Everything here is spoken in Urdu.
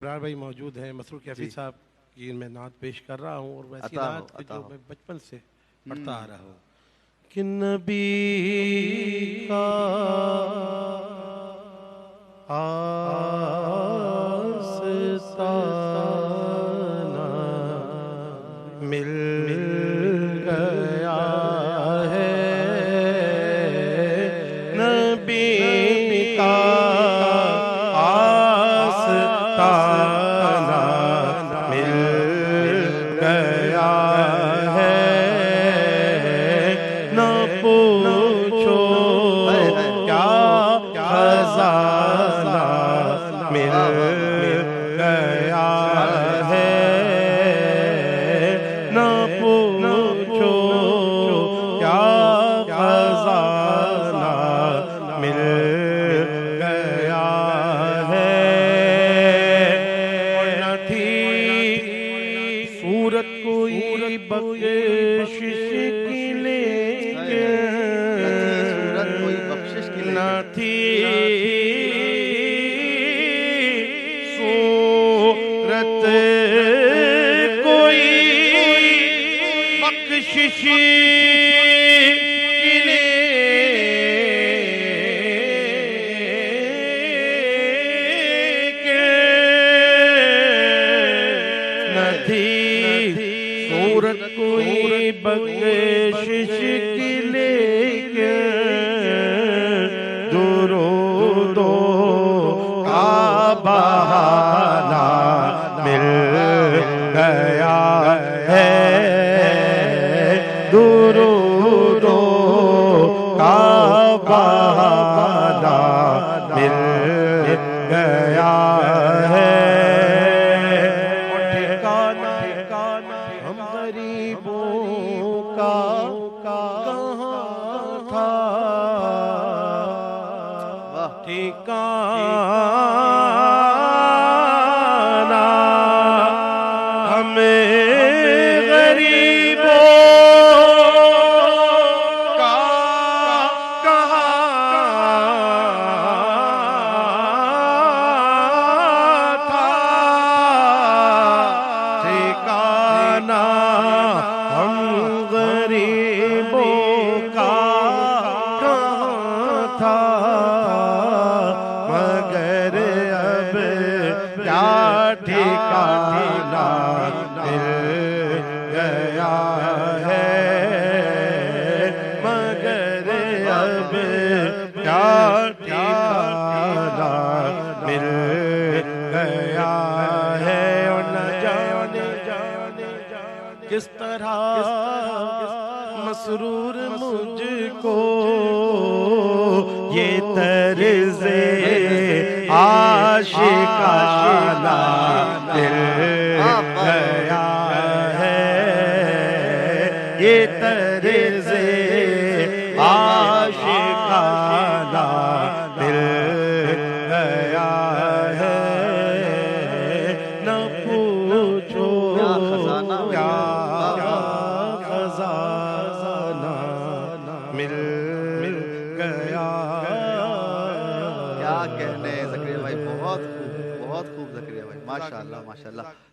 ابرار بھائی موجود ہیں، مسرور کیفی صاحب کی میں نعت پیش کر رہا ہوں، اور ویسی نعت جو میں بچپن سے پڑھتا آ رہا ہوں کہ نبی کا آستانہ مل گیا ہے، نبی کا آستانہ مل گیا ہے، نہ پوچھو کیا خزانہ مل گیا ہے، نہ پوچھو کیا خزانہ مل گیا ہے، اور نہ تھی صورت کوئی بخشش کی لیکن نہ تھی صورت کوئی بخشش کی نہ تھی صورت کوئی بخشش کی لیکن درود کا بہانہ مل گیا ہے، درود کا بہانہ مل گیا ہے، ہم غریبوں کا کہاں تھا ٹھکانہ، ہمیں غریبوں کا کہاں تھا ٹھکانہ، ہم غریبوں کا کہاں تھا، مگر اب کیا ٹھکانہ مل گیا ہے، مگر اب کیا ٹھکانہ مل گیا ہے، اور نہ جانے کس طرح مسرور مجھ کو یہ طرز عاشقانہ مل گیا ہے، یہ طرز عاشقانہ مل گیا ہے، نہ پوچھو کیا خزانہ مل گیا۔ کیا کہنے زکریا بھائی، بہت خوب زکریا بھائی، ماشاءاللہ ماشاءاللہ۔